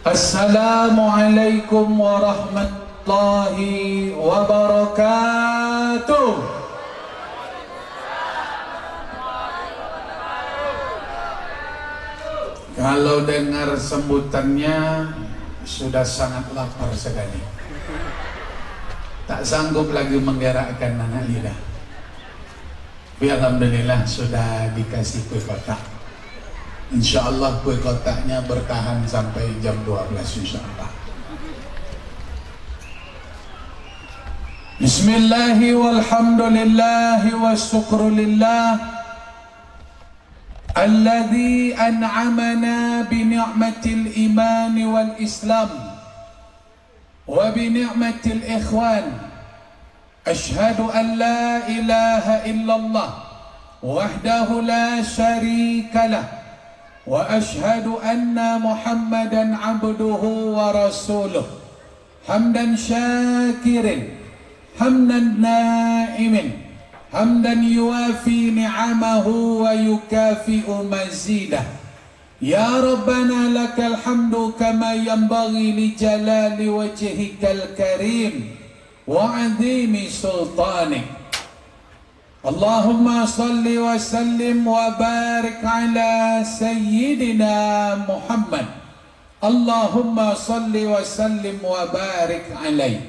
Assalamualaikum warahmatullahi wabarakatuh. Kalau dengar sambutannya sudah sangat lapar sekali. Tak sanggup lagi menggerakkan anak lidah. Tapi alhamdulillah sudah dikasih kue kotak. InsyaAllah kue kotaknya bertahan sampai jam 12 insyaAllah. Bismillahi walhamdulillahi wassyukrulillah alladhi an'amana bini'matil iman wal islam wa bini'matil ikhwan. Ashhadu an la ilaha illallah wahdahu la sharika lah wa ashhadu anna Muhammadan abduhu wa rasuluh hamdan syakirin hamdan na'imin hamdan yuafi ni'amahu wa yukafi'u mazidah. Ya Rabbana lakal hamdu kama yanbaghi li jalali wajhikal karim wa 'azimi sultanik. Allahumma salli wa sallim wa barik ala sayyidina Muhammad. Allahumma salli wa sallim wa barik alaih.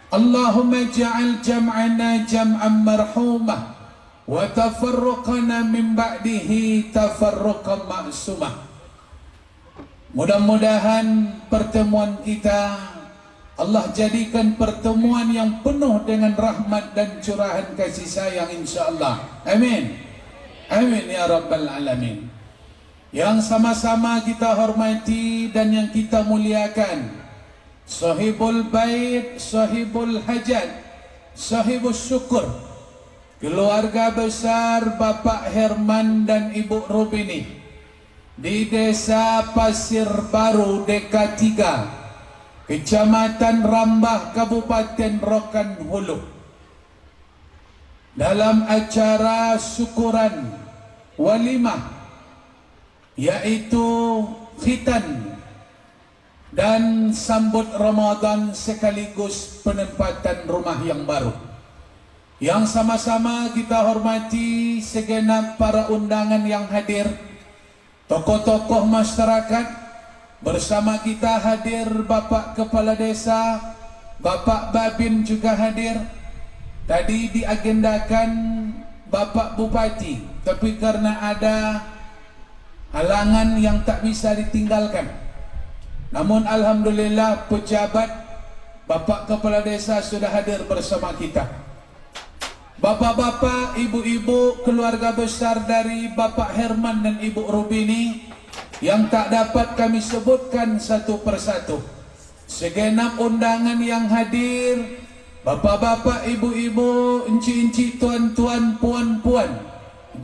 Allahumma ja'al jam'ana jam'an marhumah wa tafarruqana min ba'dihi tafarruqan ma'sumah. Mudah-mudahan pertemuan kita Allah jadikan pertemuan yang penuh dengan rahmat dan curahan kasih sayang insyaAllah. Amin. Amin ya Rabbal Alamin. Yang sama-sama kita hormati dan yang kita muliakan, sahibul bait, sahibul hajat, sahibul syukur, keluarga besar Bapak Herman dan Ibu Rubini di Desa Pasir Baru, Deka 3, Kecamatan Rambah, Kabupaten Rokan Hulu, dalam acara syukuran walimah, yaitu khitan dan sambut Ramadan sekaligus penempatan rumah yang baru. Yang sama-sama kita hormati segenap para undangan yang hadir, tokoh-tokoh masyarakat. Bersama kita hadir Bapak Kepala Desa, Bapak Babin juga hadir. Tadi diagendakan Bapak Bupati, tapi karena ada halangan yang tak bisa ditinggalkan. Namun alhamdulillah pejabat Bapak Kepala Desa sudah hadir bersama kita. Bapak-bapak, ibu-ibu, keluarga besar dari Bapak Herman dan Ibu Rubini yang tak dapat kami sebutkan satu persatu. Segenap undangan yang hadir, bapak-bapak, ibu-ibu, enci-enci, tuan-tuan, puan-puan,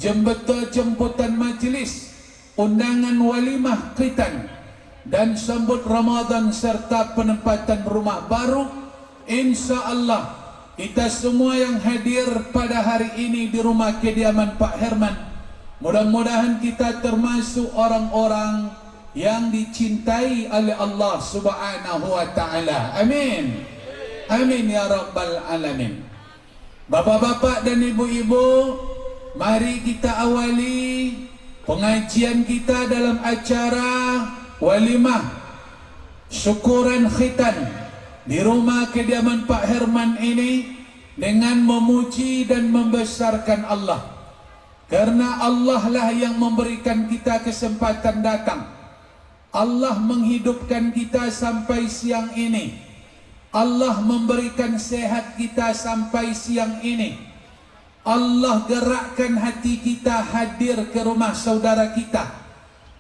jemputan majlis, undangan walimah khitan dan sambut Ramadan serta penempatan rumah baru. InsyaAllah kita semua yang hadir pada hari ini di rumah kediaman Pak Herman, mudah-mudahan kita termasuk orang-orang yang dicintai oleh Allah Subhanahu wa ta'ala. Amin. Amin ya Rabbal Alamin. Bapak-bapak dan ibu-ibu, mari kita awali pengajian kita dalam acara walimah syukuran khitan di rumah kediaman Pak Herman ini dengan memuji dan membesarkan Allah. Karena Allah lah yang memberikan kita kesempatan datang. Allah menghidupkan kita sampai siang ini. Allah memberikan sehat kita sampai siang ini. Allah gerakkan hati kita hadir ke rumah saudara kita.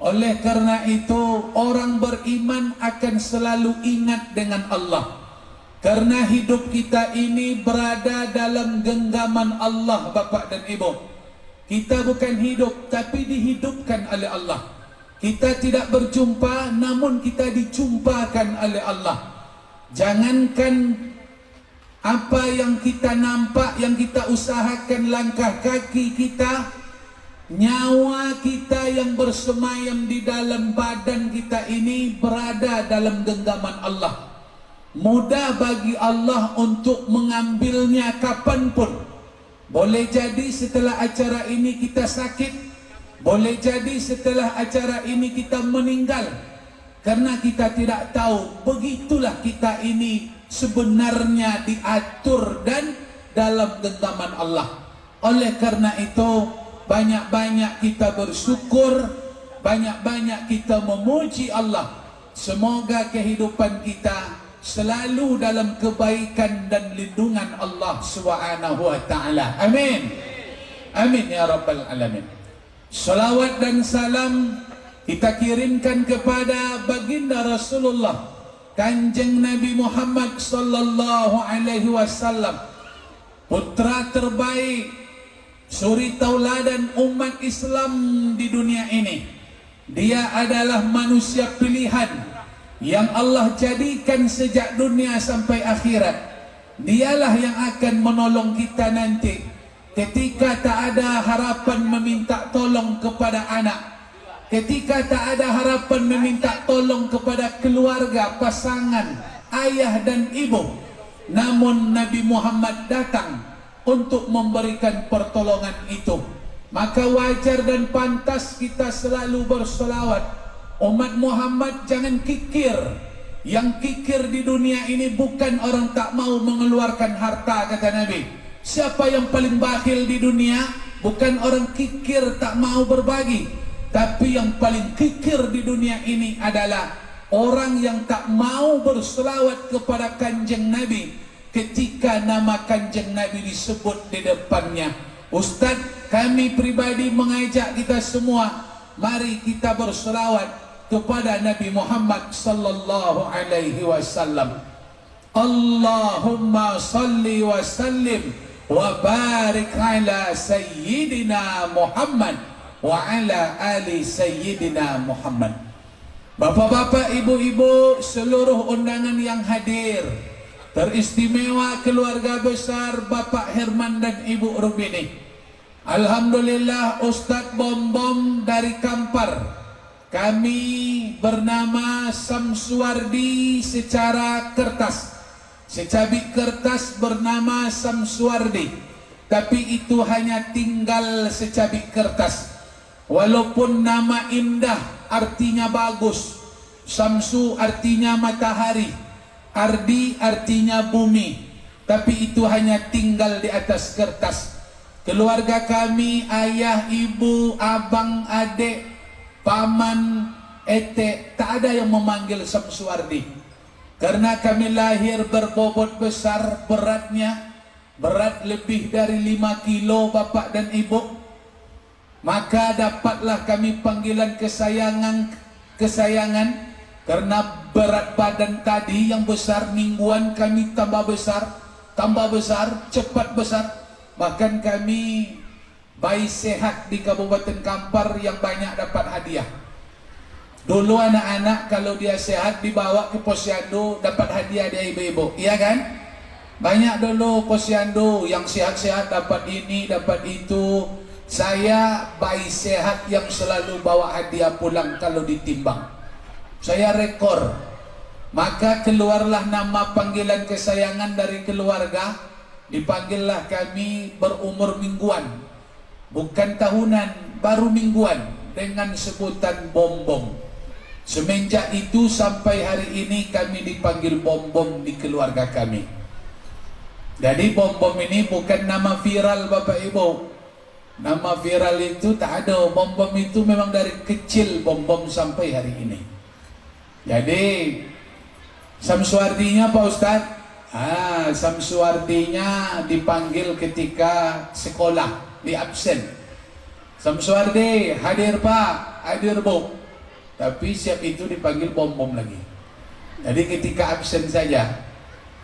Oleh karena itu, orang beriman akan selalu ingat dengan Allah. Karena hidup kita ini berada dalam genggaman Allah, Bapak dan Ibu. Kita bukan hidup, tapi dihidupkan oleh Allah. Kita tidak berjumpa, namun kita dijumpakan oleh Allah. Jangankan apa yang kita nampak, yang kita usahakan langkah kaki kita, nyawa kita yang bersemayam di dalam badan kita ini berada dalam genggaman Allah. Mudah bagi Allah untuk mengambilnya kapanpun. Boleh jadi setelah acara ini kita sakit, boleh jadi setelah acara ini kita meninggal, karena kita tidak tahu. Begitulah kita ini sebenarnya diatur dan dalam genggaman Allah. Oleh karena itu, banyak-banyak kita bersyukur, banyak-banyak kita memuji Allah. Semoga kehidupan kita selalu dalam kebaikan dan lindungan Allah Subhanahu wa taala. Amin. Amin ya rabbal alamin. Salawat dan salam kita kirimkan kepada baginda Rasulullah, Kanjeng Nabi Muhammad sallallahu alaihi wasallam, putra terbaik, suri tauladan umat Islam di dunia ini. Dia adalah manusia pilihan yang Allah jadikan sejak dunia sampai akhirat. Dialah yang akan menolong kita nanti ketika tak ada harapan meminta tolong kepada anak, ketika tak ada harapan meminta tolong kepada keluarga, pasangan, ayah dan ibu. Namun Nabi Muhammad datang untuk memberikan pertolongan itu. Maka wajar dan pantas kita selalu berselawat. Umat Muhammad jangan kikir. Yang kikir di dunia ini bukan orang tak mau mengeluarkan harta, kata Nabi. Siapa yang paling bakhil di dunia? Bukan orang kikir tak mau berbagi, tapi yang paling kikir di dunia ini adalah orang yang tak mau berselawat kepada Kanjeng Nabi ketika nama Kanjeng Nabi disebut di depannya. Ustaz, kami pribadi mengajak kita semua, mari kita berselawat kepada Nabi Muhammad sallallahu alaihi wasallam. Allahumma salli wa sallim wa barik ala sayyidina Muhammad wa ala ali sayyidina Muhammad. Bapak-bapak, ibu-ibu, seluruh undangan yang hadir, teristimewa keluarga besar Bapak Herman dan Ibu Rubini. Alhamdulillah, Ustaz Bom-Bom dari Kampar, kami bernama Samsuardi secara kertas, secabik kertas bernama Samsuardi, tapi itu hanya tinggal secabik kertas. Walaupun nama indah, artinya bagus. Samsu artinya matahari, Ardi artinya bumi, tapi itu hanya tinggal di atas kertas. Keluarga kami, ayah, ibu, abang, adik, paman, ete, tak ada yang memanggil Samsuardi. Karena kami lahir berbobot besar, berat lebih dari 5 kilo bapak dan ibu, maka dapatlah kami panggilan kesayangan. Karena berat badan tadi yang besar, mingguan kami tambah besar, cepat besar. Bahkan kami bayi sehat di Kabupaten Kampar yang banyak dapat hadiah. Dulu anak-anak kalau dia sehat dibawa ke posyandu, dapat hadiah dari ibu-ibu, iya kan? Banyak dulu posyandu yang sehat-sehat dapat ini, dapat itu. Saya bayi sehat yang selalu bawa hadiah pulang kalau ditimbang. Saya rekor. Maka keluarlah nama panggilan kesayangan dari keluarga. Dipanggillah kami berumur mingguan, bukan tahunan, baru mingguan, dengan sebutan Bom-Bom. Semenjak itu sampai hari ini kami dipanggil Bom-Bom di keluarga kami. Jadi Bom-Bom ini bukan nama viral Bapak Ibu. Nama viral itu tak ada. Bom-Bom itu memang dari kecil Bom-Bom sampai hari ini. Jadi Samsuardinya Pak Ustadz, Samsuardinya dipanggil ketika sekolah, di absen. Samsuardi, hadir Pak, hadir Bu. Tapi siap itu dipanggil Bom-Bom lagi. Jadi ketika absen saja,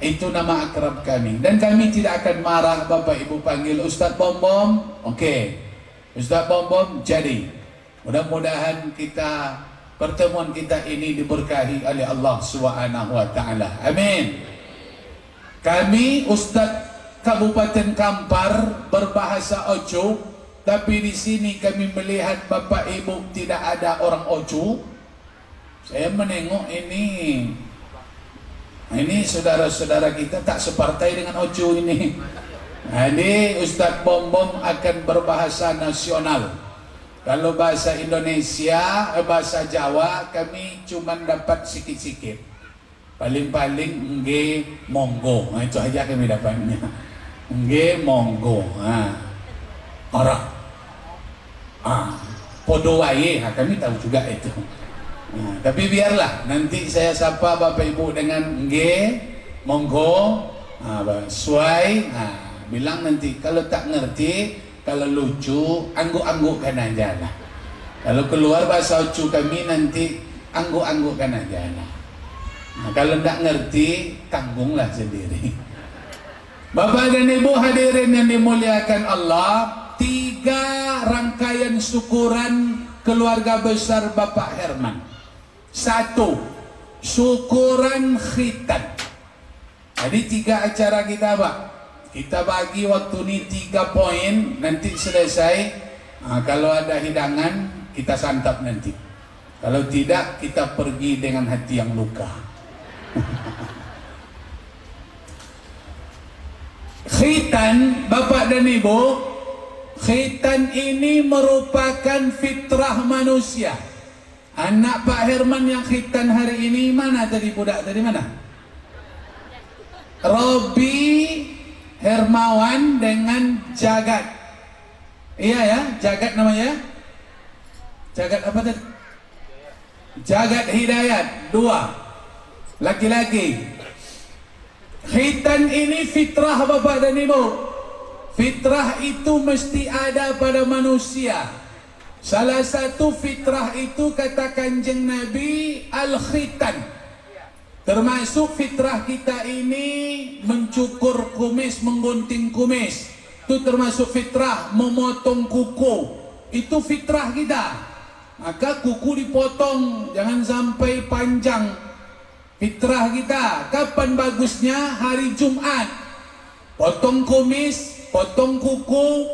itu nama akrab kami. Dan kami tidak akan marah Bapak Ibu panggil Ustaz Bom-Bom. Oke, Ustaz Bom-Bom jadi. Mudah-mudahan pertemuan kita ini diberkahi oleh Allah Subhanahu wa taala. Amin. Kami Ustaz Kabupaten Kampar berbahasa Ojo Tapi di sini kami melihat Bapak Ibu tidak ada orang Oju. Saya menengok ini saudara-saudara kita tak separtai dengan Oju ini. Jadi Ustadz Bom Bom akan berbahasa nasional. Kalau bahasa Indonesia, bahasa Jawa kami cuma dapat sikit-sikit. Paling-paling nge monggo. Nah, itu aja kami dapatnya. Nge monggo. Orang. Podo wae, kami tahu juga itu. Tapi biarlah nanti saya sapa Bapak Ibu dengan nge, monggo, suai. Bilang nanti kalau tak ngerti, kalau lucu, angguk-anggukkan aja lah. Kalau keluar bahasa Ocu kami nanti angguk-anggukkan aja lah. Kalau tak ngerti, tanggunglah sendiri. Bapak dan Ibu hadirin yang dimuliakan Allah, 3 rangkaian syukuran keluarga besar Bapak Herman. 1, syukuran khitan. Jadi 3 acara kita Pak. Kita bagi waktu ini 3 poin. Nanti selesai. Kalau ada hidangan kita santap nanti. Kalau tidak kita pergi dengan hati yang luka. Khitan Bapak dan Ibu, khitan ini merupakan fitrah manusia. Anak Pak Herman yang khitan hari ini mana tadi, budak tadi mana? Robi Hermawan dengan Jagat. Iya ya, Jagat namanya. Jagat apa tadi? Jagat Hidayat, 2 laki-laki. Khitan ini fitrah Bapak dan Ibu. Fitrah itu mesti ada pada manusia. Salah satu fitrah itu kata Kanjeng Nabi al-khitan. Termasuk fitrah kita ini mencukur kumis, menggunting kumis. Itu termasuk fitrah. Memotong kuku, itu fitrah kita. Maka kuku dipotong, jangan sampai panjang. Fitrah kita. Kapan bagusnya? Hari Jumat. Potong kumis, potong kuku,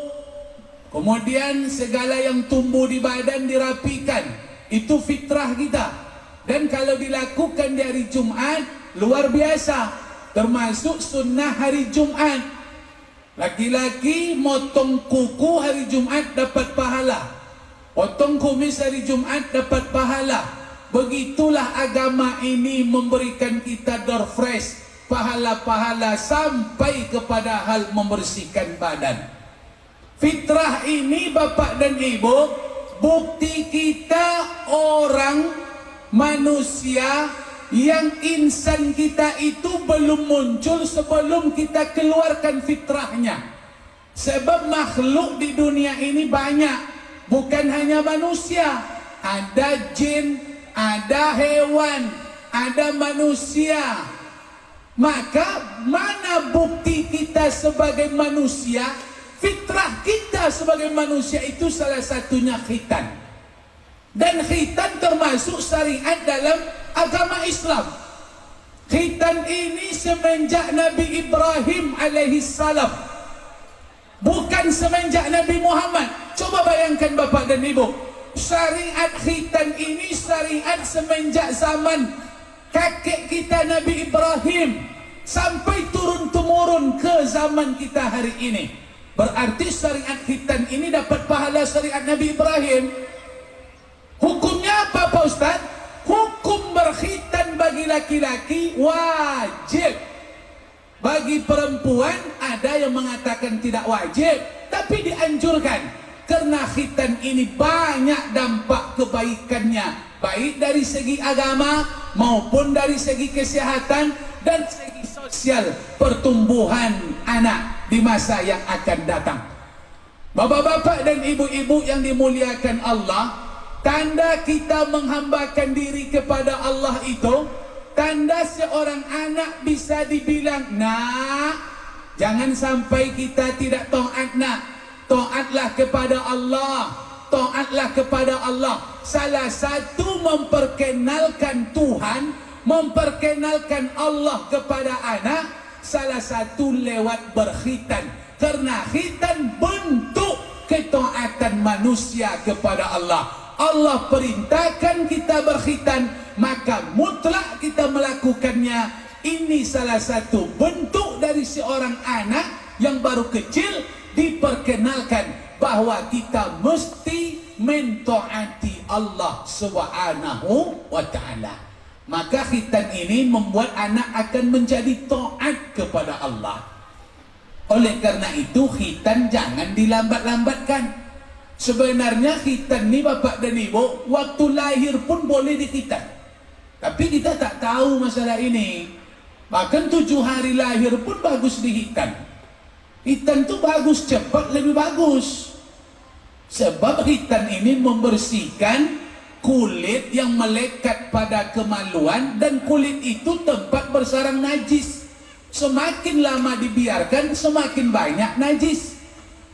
kemudian segala yang tumbuh di badan dirapikan. Itu fitrah kita. Dan kalau dilakukan di hari Jumat, luar biasa. Termasuk sunnah hari Jumat. Laki-laki motong kuku hari Jumat dapat pahala. Potong kumis hari Jumat dapat pahala. Begitulah agama ini memberikan kita door fresh, pahala-pahala sampai kepada hal membersihkan badan. Fitrah ini Bapak dan Ibu, bukti kita orang manusia yang insan kita itu belum muncul sebelum kita keluarkan fitrahnya. Sebab makhluk di dunia ini banyak, bukan hanya manusia, ada jin, ada hewan, ada manusia. Maka mana bukti kita sebagai manusia? Fitrah kita sebagai manusia itu salah satunya khitan. Dan khitan termasuk syariat dalam agama Islam. Khitan ini semenjak Nabi Ibrahim alaihissalam, bukan semenjak Nabi Muhammad. Coba bayangkan Bapak dan Ibu, syariat khitan ini syariat semenjak zaman kakek kita Nabi Ibrahim sampai turun-temurun ke zaman kita hari ini. Berarti syariat khitan ini dapat pahala syariat Nabi Ibrahim. Hukumnya apa Pak Ustaz? Hukum berkhitan bagi laki-laki wajib. Bagi perempuan ada yang mengatakan tidak wajib, tapi dianjurkan. Karena khitan ini banyak dampak kebaikannya, baik dari segi agama maupun dari segi kesehatan dan segi sosial pertumbuhan anak di masa yang akan datang. Bapak-bapak dan ibu-ibu yang dimuliakan Allah, tanda kita menghambakan diri kepada Allah itu, tanda seorang anak bisa dibilang, nak, jangan sampai kita tidak taat nak. Taatlah kepada Allah, taatlah kepada Allah. Salah satu memperkenalkan Tuhan, memperkenalkan Allah kepada anak, salah satu lewat berkhitan. Karena khitan bentuk ketaatan manusia kepada Allah. Allah perintahkan kita berkhitan, maka mutlak kita melakukannya. Ini salah satu bentuk dari seorang anak yang baru kecil diperkenalkan bahwa kita mesti mentaati Allah Subhanahu wa ta'ala. Maka khitan ini membuat anak akan menjadi taat kepada Allah. Oleh karena itu khitan jangan dilambat-lambatkan. Sebenarnya khitan ni bapak dan ibu waktu lahir pun boleh dikhitan. Tapi kita tak tahu masalah ini. Bahkan 7 hari lahir pun bagus dikhitan. Khitan tu bagus, cepat lebih bagus. Sebab khitan ini membersihkan kulit yang melekat pada kemaluan, dan kulit itu tempat bersarang najis. Semakin lama dibiarkan semakin banyak najis.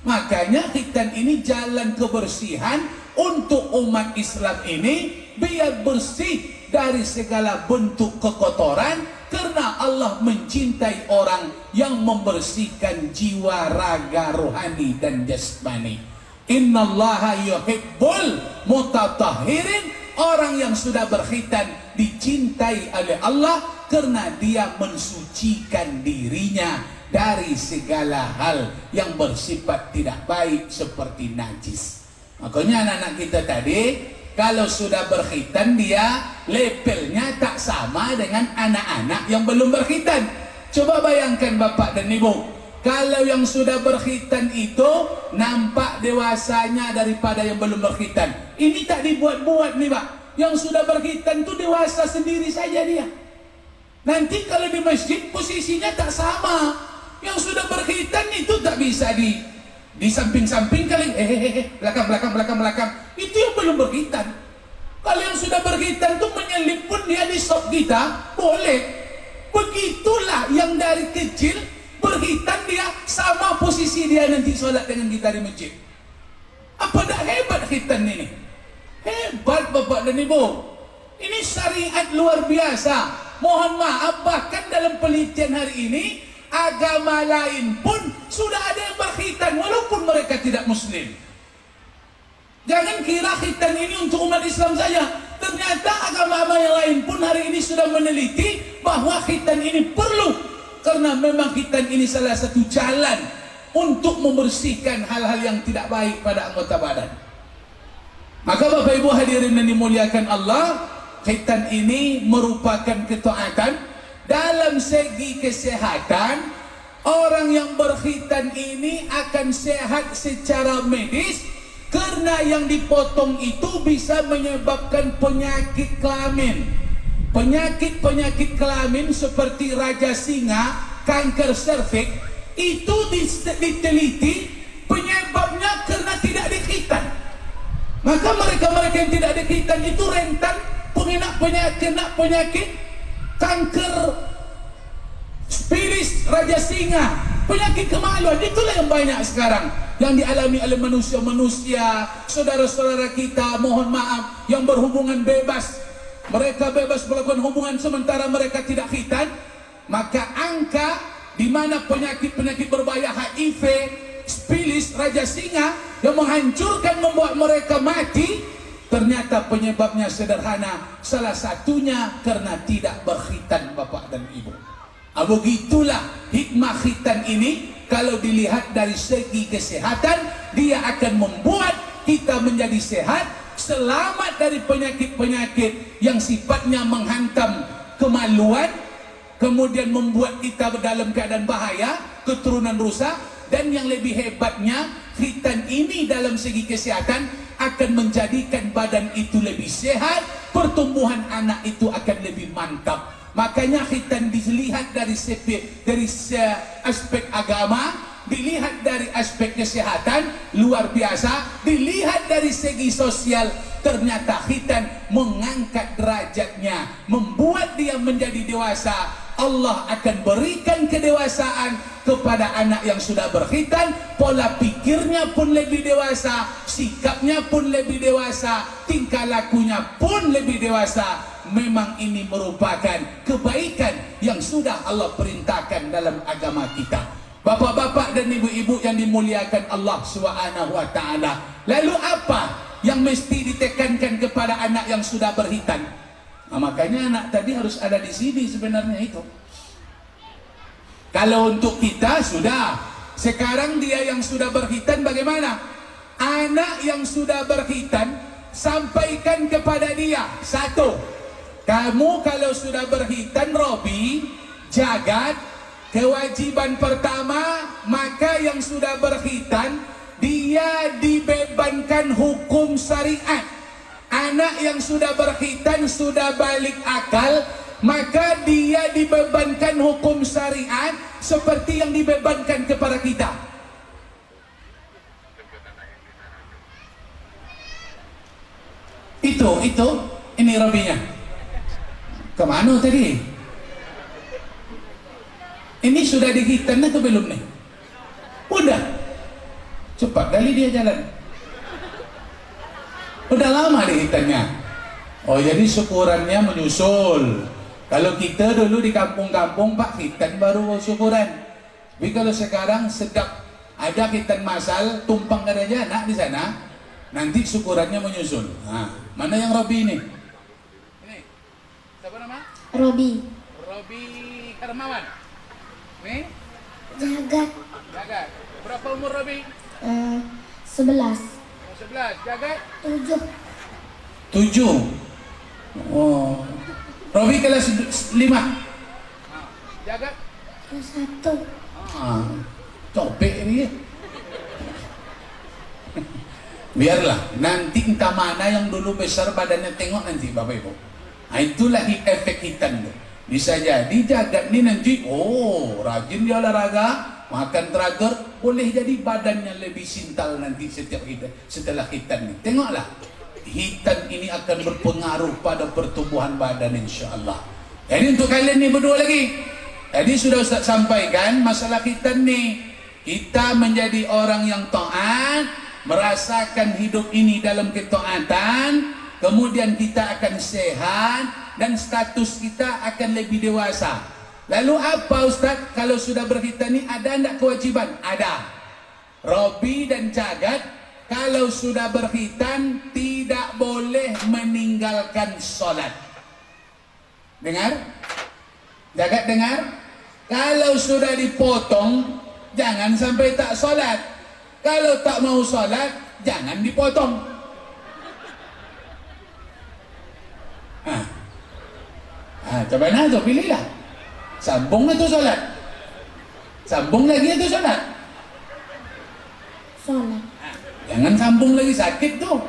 Makanya khitan ini jalan kebersihan untuk umat Islam ini, biar bersih dari segala bentuk kekotoran, karena Allah mencintai orang yang membersihkan jiwa, raga, rohani dan jasmani. Innallaha yuhibbul mutatahhirin. Orang yang sudah berkhitan dicintai oleh Allah karena dia mensucikan dirinya dari segala hal yang bersifat tidak baik seperti najis. Makanya anak-anak kita tadi kalau sudah berkhitan dia levelnya tak sama dengan anak-anak yang belum berkhitan. Coba bayangkan bapak dan ibu, kalau yang sudah berkhitan itu nampak dewasanya daripada yang belum berkhitan. Ini tak dibuat-buat nih pak. Yang sudah berkhitan itu dewasa sendiri saja dia. Nanti kalau di masjid posisinya tak sama. Yang sudah berkhitan itu tak bisa di samping-samping kali, belakang. Itu yang belum berkhitan. Kalau yang sudah berkhitan itu menyelip pun dia di sop kita, boleh. Begitulah yang dari kecil berkhitan dia sama posisi dia nanti sholat dengan kita di masjid. Apa dah hebat khitan ini? Hebat bapak dan ibu. Ini syariat luar biasa. Mohon maaf, bahkan dalam penelitian hari ini agama lain pun sudah ada yang berkhitan walaupun mereka tidak muslim. Jangan kira khitan ini untuk umat Islam saja. Ternyata agama yang lain pun hari ini sudah meneliti bahwa khitan ini perlu, karena memang khitan ini salah satu jalan untuk membersihkan hal-hal yang tidak baik pada anggota badan. Maka Bapak Ibu hadirin yang dimuliakan Allah, khitan ini merupakan ketaatan. Dalam segi kesehatan, orang yang berkhitan ini akan sehat secara medis, karena yang dipotong itu bisa menyebabkan penyakit kelamin. Penyakit-penyakit kelamin seperti raja singa, kanker serviks, itu diteliti penyebabnya karena tidak dikhitan. Maka mereka-mereka yang tidak dikhitan itu rentan kena penyakit kanker spilis, raja singa, penyakit kemaluan. Itulah yang banyak sekarang yang dialami oleh manusia-manusia, saudara-saudara kita, mohon maaf, yang berhubungan bebas. Mereka bebas melakukan hubungan sementara mereka tidak khitan. Maka angka di mana penyakit-penyakit berbahaya HIV, spilis, raja singa yang menghancurkan, membuat mereka mati, ternyata penyebabnya sederhana. Salah satunya karena tidak berkhitan bapak dan ibu. Begitulah hikmah khitan ini. Kalau dilihat dari segi kesehatan, dia akan membuat kita menjadi sehat, selamat dari penyakit-penyakit yang sifatnya menghantam kemaluan, kemudian membuat kita dalam keadaan bahaya, keturunan rusak. Dan yang lebih hebatnya, khitan ini dalam segi kesehatan akan menjadikan badan itu lebih sehat, pertumbuhan anak itu akan lebih mantap. Makanya khitan dilihat dari aspek agama, dilihat dari aspek kesehatan, luar biasa. Dilihat dari segi sosial, ternyata khitan mengangkat derajatnya, membuat dia menjadi dewasa. Allah akan berikan kedewasaan kepada anak yang sudah berkhitan. Pola pikirnya pun lebih dewasa, sikapnya pun lebih dewasa, tingkah lakunya pun lebih dewasa. Memang ini merupakan kebaikan yang sudah Allah perintahkan dalam agama kita. Bapak-bapak dan ibu-ibu yang dimuliakan Allah Subhanahu wa taala. Lalu apa yang mesti ditekankan kepada anak yang sudah berkhitan? Nah, makanya anak tadi harus ada di sini sebenarnya itu. Kalau untuk kita sudah. Sekarang dia yang sudah berkhitan bagaimana? Anak yang sudah berkhitan, sampaikan kepada dia. Satu, kamu kalau sudah berkhitan, Robi, Jagat, kewajiban pertama, maka yang sudah berkhitan, dia dibebankan hukum syariat. Anak yang sudah berkhitan, sudah balik akal, maka dia dibebankan hukum syariat seperti yang dibebankan kepada kita. Itu, ini Robinya. Kemana tadi? Ini sudah dihitan atau belum nih? Udah. Cepat kali dia jalan. Udah lama dihitannya. Oh, jadi syukurannya menyusul. Kalau kita dulu di kampung-kampung, Pak, khitan baru syukuran. Tapi kalau sekarang sedap ada khitan masal, tumpang aja anak di sana, nanti syukurannya menyusul. Nah, mana yang Robi ini? Ini, siapa nama? Robi. Robi Hermawan. Nih? Jagat. Jagat. Berapa umur Robi? 11. 11. Jagat? 7. 7. Oh. Robi kelas 5. Jagat? Kelas 1. Copek ini. Biarlah, nanti entah mana yang dulu besar badannya, tengok nanti Bapak Ibu. Nah, itulah efek hitam tuh. Bisa jadi Jagat ini nanti, oh rajin dia olahraga, makan teratur, boleh jadi badannya lebih sintal nanti setelah hitam ini. Tengoklah, hitam ini akan berpengaruh pada pertumbuhan badan insya-Allah. Jadi untuk kalian nih berdua lagi, tadi sudah Ustaz sampaikan masalah hitam nih. Kita menjadi orang yang taat, merasakan hidup ini dalam ketaatan, kemudian kita akan sehat dan status kita akan lebih dewasa. Lalu apa Ustaz? Kalau sudah berkhitan ini ada enggak kewajiban? Ada. Robi dan Jagat kalau sudah berkhitan tidak boleh meninggalkan sholat. Dengar? Jagat dengar? Kalau sudah dipotong jangan sampai tak sholat. Kalau tak mau sholat jangan dipotong. Coba nah tu pilihlah. Sambung itu sholat. Sambung lagi itu sholat. Sholat. Jangan sambung lagi, sakit tuh.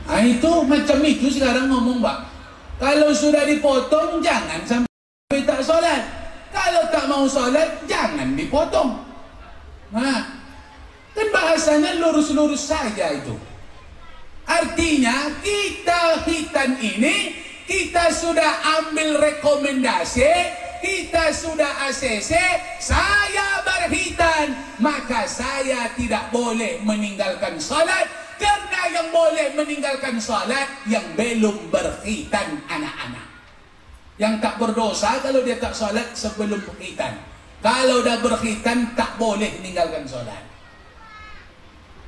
Itu macam itu sekarang ngomong Pak. Kalau sudah dipotong jangan sampai tak sholat. Kalau tak mau sholat jangan dipotong. Kan bahasanya lurus-lurus saja itu. Artinya kita hitan ini, kita sudah ambil rekomendasi, kita sudah ACC, saya berkhitan, maka saya tidak boleh meninggalkan salat, karena yang boleh meninggalkan salat yang belum berkhitan anak-anak. Yang tak berdosa kalau dia tak salat sebelum berkhitan. Kalau dah berkhitan tak boleh meninggalkan salat.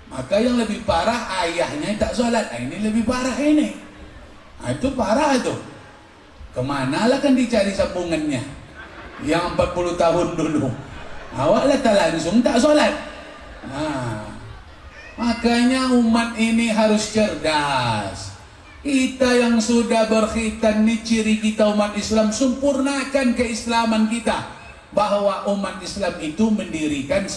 Maka yang lebih parah ayahnya tak salat. Ini lebih parah ini. Itu parah itu. Kemanalah kan dicari sambungannya? Yang 40 tahun dulu. Awaklah tak langsung tak solat. Makanya umat ini harus cerdas. Kita yang sudah berkhitan ini ciri kita umat Islam, sempurnakan keislaman kita. Bahwa umat Islam itu mendirikan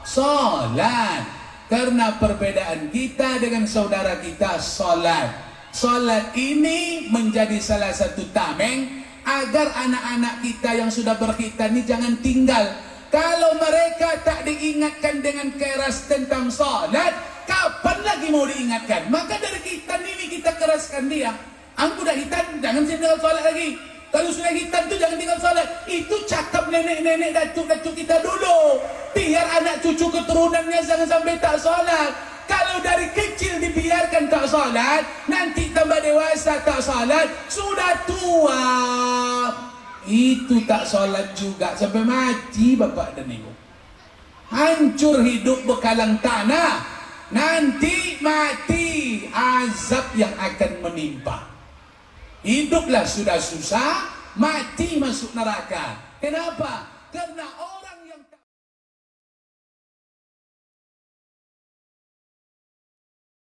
solat. Karena perbedaan kita dengan saudara kita solat. Solat ini menjadi salah satu tameng agar anak-anak kita yang sudah berkhitan ini jangan tinggal. Kalau mereka tak diingatkan dengan keras tentang salat, kapan lagi mau diingatkan? Maka dari khitan ini kita keraskan dia. Aku dah khitan, jangan tinggal salat lagi. Kalau sudah khitan tu jangan tinggal salat. Itu cakap nenek-nenek datuk-datuk kita dulu. Biar anak cucu keturunannya jangan sampai tak salat. Kalau dari kecil dibiarkan tak salat, nanti tambah dewasa tak salat, sudah tua. itu tak sholat juga sampai mati bapak dan ibu. Hancur hidup bekalang tanah, nanti mati azab yang akan menimpa. Hiduplah sudah susah, mati masuk neraka. Kenapa? Karena